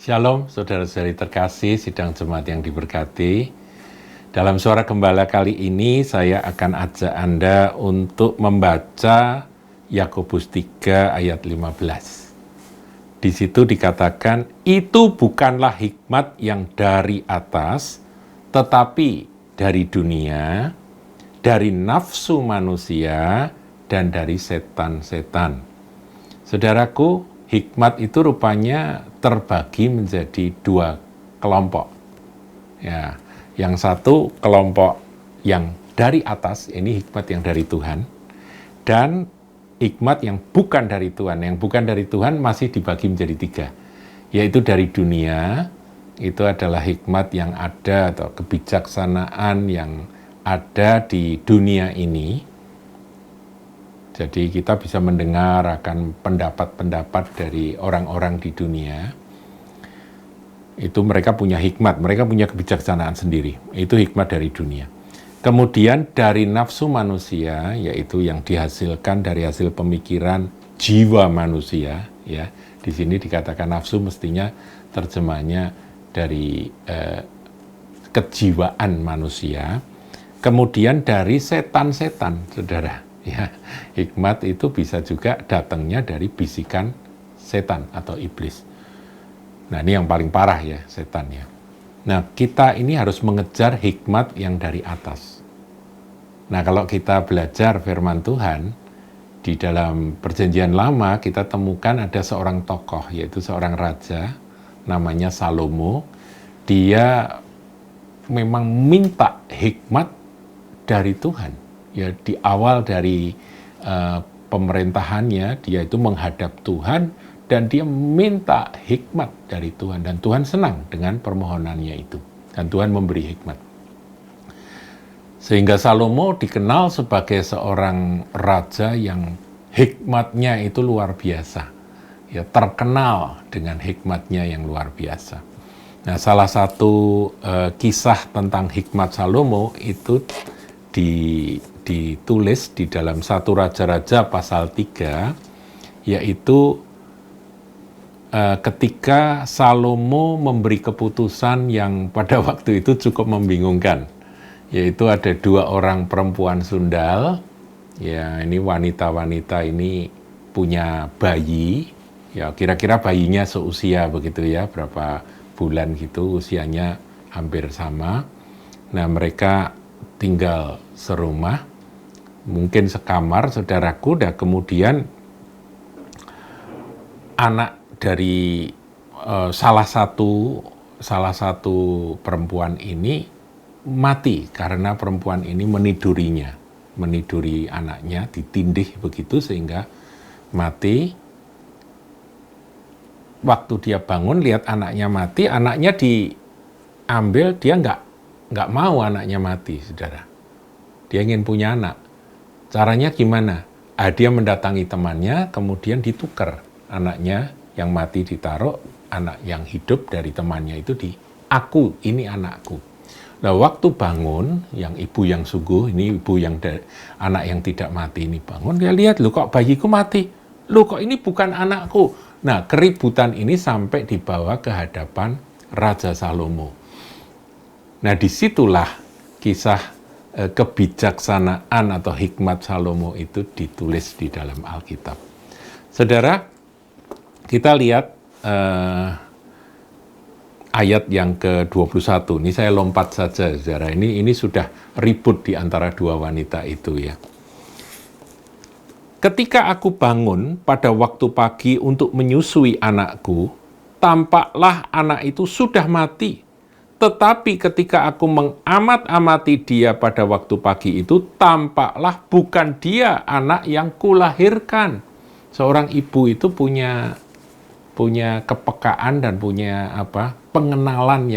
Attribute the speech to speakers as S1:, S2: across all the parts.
S1: Shalom, saudara-saudari terkasih, sidang jemaat yang diberkati. Dalam Suara Gembala kali ini, saya akan ajak Anda untuk membaca Yakobus 3 ayat 15. Di situ dikatakan, itu bukanlah hikmat yang dari atas, tetapi dari dunia, dari nafsu manusia, dan dari setan-setan. Saudaraku, hikmat itu rupanya terbagi menjadi dua kelompok. Ya, yang satu kelompok yang dari atas, ini hikmat yang dari Tuhan, dan hikmat yang bukan dari Tuhan. Yang bukan dari Tuhan masih dibagi menjadi tiga, yaitu dari dunia, itu adalah hikmat yang ada atau kebijaksanaan yang ada di dunia ini. Jadi kita bisa mendengar akan pendapat-pendapat dari orang-orang di dunia. Itu mereka punya hikmat, mereka punya kebijaksanaan sendiri. Itu hikmat dari dunia. Kemudian dari nafsu manusia, yaitu yang dihasilkan dari hasil pemikiran jiwa manusia. Ya, di sini dikatakan nafsu, mestinya terjemahnya dari kejiwaan manusia. Kemudian dari setan-setan, saudara. Ya, hikmat itu bisa juga datangnya dari bisikan setan atau iblis. Nah, ini yang paling parah ya, setan ya. Nah, kita ini harus mengejar hikmat yang dari atas. Nah, kalau kita belajar firman Tuhan, di dalam Perjanjian Lama kita temukan ada seorang tokoh, yaitu seorang raja, namanya Salomo. Dia memang minta hikmat dari Tuhan. Ya, di awal dari pemerintahannya, dia itu menghadap Tuhan dan dia minta hikmat dari Tuhan. Dan Tuhan senang dengan permohonannya itu. Dan Tuhan memberi hikmat. Sehingga Salomo dikenal sebagai seorang raja yang hikmatnya itu luar biasa. Ya, terkenal dengan hikmatnya yang luar biasa. Nah, salah satu kisah tentang hikmat Salomo itu ditulis di dalam 1 Raja-Raja pasal 3, yaitu ketika Salomo memberi keputusan yang pada waktu itu cukup membingungkan, yaitu ada 2 orang perempuan sundal. Ya, ini wanita-wanita ini punya bayi, ya kira-kira bayinya seusia begitu ya, berapa bulan gitu, usianya hampir sama. Nah, mereka tinggal serumah, mungkin sekamar, saudaraku, dan kemudian anak dari salah satu perempuan ini mati karena perempuan ini meniduri anaknya, ditindih begitu sehingga mati. Waktu dia bangun lihat anaknya mati, anaknya diambil, dia nggak mau anaknya mati, saudara. Dia ingin punya anak. Caranya gimana? Dia mendatangi temannya, kemudian ditukar. Anaknya yang mati ditaruh, anak yang hidup dari temannya itu aku, ini anakku. Nah, waktu bangun, yang ibu yang sungguh, ini ibu yang anak yang tidak mati ini bangun, dia lihat, loh kok bayiku mati? Loh kok ini bukan anakku? Nah, keributan ini sampai dibawa ke hadapan Raja Salomo. Nah, disitulah kisah kebijaksanaan atau hikmat Salomo itu ditulis di dalam Alkitab. Saudara, kita lihat ayat yang ke-21. Ini saya lompat saja, saudara. Ini sudah ribut di antara 2 wanita itu ya. Ketika aku bangun pada waktu pagi untuk menyusui anakku, tampaklah anak itu sudah mati. Tetapi ketika aku mengamat-amati dia pada waktu pagi itu, tampaklah bukan dia anak yang kulahirkan. Seorang ibu itu punya kepekaan dan punya pengenalan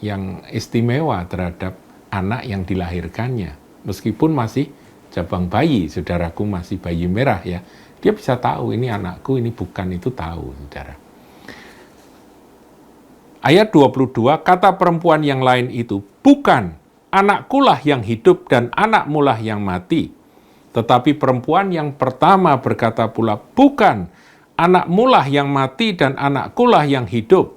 S1: yang istimewa terhadap anak yang dilahirkannya. Meskipun masih jabang bayi, saudaraku, masih bayi merah ya. Dia bisa tahu ini anakku, ini bukan, itu tahu, saudara. Ayat 22, kata perempuan yang lain itu, bukan, anakkulah yang hidup dan anakmulah yang mati. Tetapi perempuan yang pertama berkata pula, bukan, anakmulah yang mati dan anakkulah yang hidup.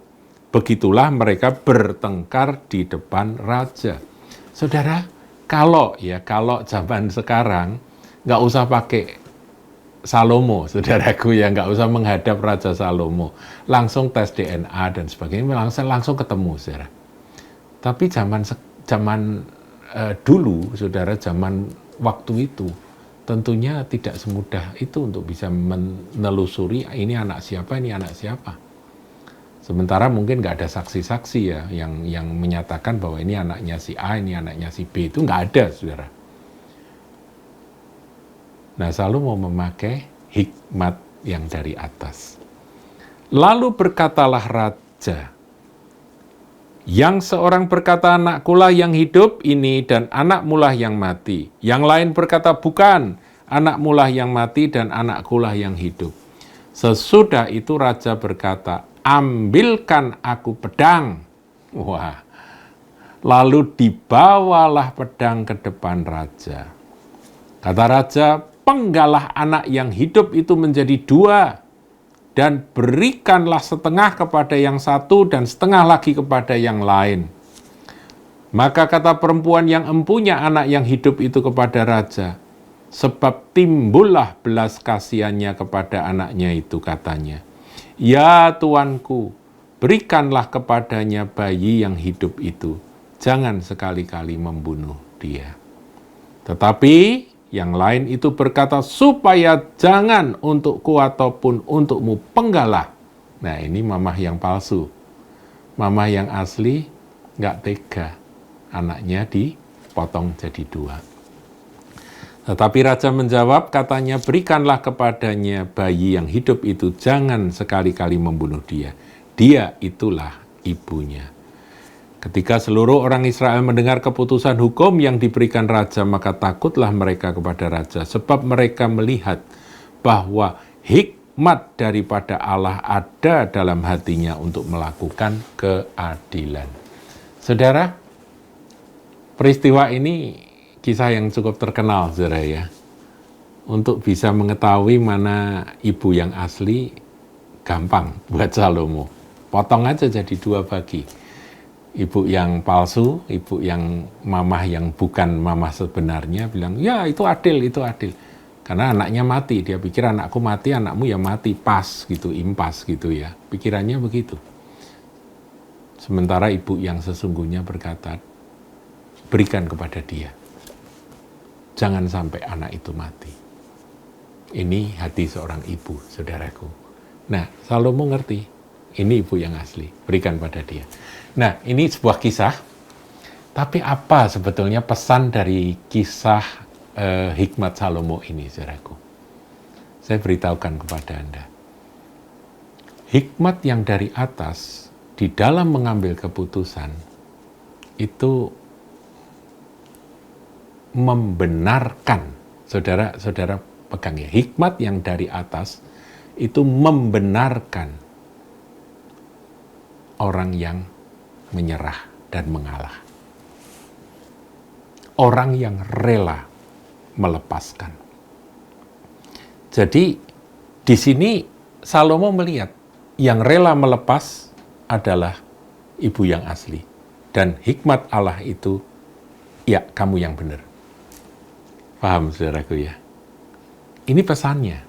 S1: Begitulah mereka bertengkar di depan raja. Saudara, kalau zaman sekarang nggak usah pakai Salomo, saudaraku ya, nggak usah menghadap Raja Salomo, langsung tes DNA dan sebagainya, langsung ketemu, saudara. Tapi zaman dulu, saudara, zaman waktu itu, tentunya tidak semudah itu untuk bisa menelusuri ini anak siapa, ini anak siapa. Sementara mungkin nggak ada saksi-saksi ya yang menyatakan bahwa ini anaknya si A, ini anaknya si B, itu nggak ada, saudara. Nah, Salomo memakai hikmat yang dari atas. Lalu berkatalah raja, yang seorang berkata anakkulah yang hidup ini dan anakmulah yang mati. Yang lain berkata bukan, anakmulah yang mati dan anakkulah yang hidup. Sesudah itu raja berkata, ambilkan aku pedang. Wah. Lalu dibawalah pedang ke depan raja. Kata raja, penggalah anak yang hidup itu menjadi dua, dan berikanlah setengah kepada yang satu dan setengah lagi kepada yang lain. Maka kata perempuan yang empunya anak yang hidup itu kepada raja, sebab timbullah belas kasihannya kepada anaknya itu, katanya, ya tuanku, berikanlah kepadanya bayi yang hidup itu, jangan sekali-kali membunuh dia. Tetapi yang lain itu berkata, supaya jangan untukku ataupun untukmu penggalah. Nah, ini mamah yang palsu. Mamah yang asli nggak tega. Anaknya dipotong jadi dua. Tetapi raja menjawab, katanya, berikanlah kepadanya bayi yang hidup itu, jangan sekali-kali membunuh dia. Dia itulah ibunya. Ketika seluruh orang Israel mendengar keputusan hukum yang diberikan raja, maka takutlah mereka kepada raja, sebab mereka melihat bahwa hikmat daripada Allah ada dalam hatinya untuk melakukan keadilan. Saudara, peristiwa ini kisah yang cukup terkenal, saudara ya. Untuk bisa mengetahui mana ibu yang asli, gampang buat Salomo. Potong aja jadi dua bagi. Ibu yang palsu, ibu yang mamah yang bukan mamah sebenarnya bilang, ya itu adil, itu adil. Karena anaknya mati, dia pikir anakku mati, anakmu ya mati, pas gitu, impas gitu ya. Pikirannya begitu. Sementara ibu yang sesungguhnya berkata, berikan kepada dia. Jangan sampai anak itu mati. Ini hati seorang ibu, saudaraku. Nah, Salomo ngerti, ini ibu yang asli, berikan pada dia. Nah, ini sebuah kisah, tapi apa sebetulnya pesan dari kisah hikmat Salomo ini, saudaraku? Saya beritahukan kepada Anda. Hikmat yang dari atas, di dalam mengambil keputusan, itu membenarkan, saudara pegang ya, hikmat yang dari atas, itu membenarkan orang yang menyerah dan mengalah. Orang yang rela melepaskan. Jadi di sini Salomo melihat yang rela melepas adalah ibu yang asli. Dan hikmat Allah itu, ya kamu yang benar. Paham saudaraku ya? Ini pesannya.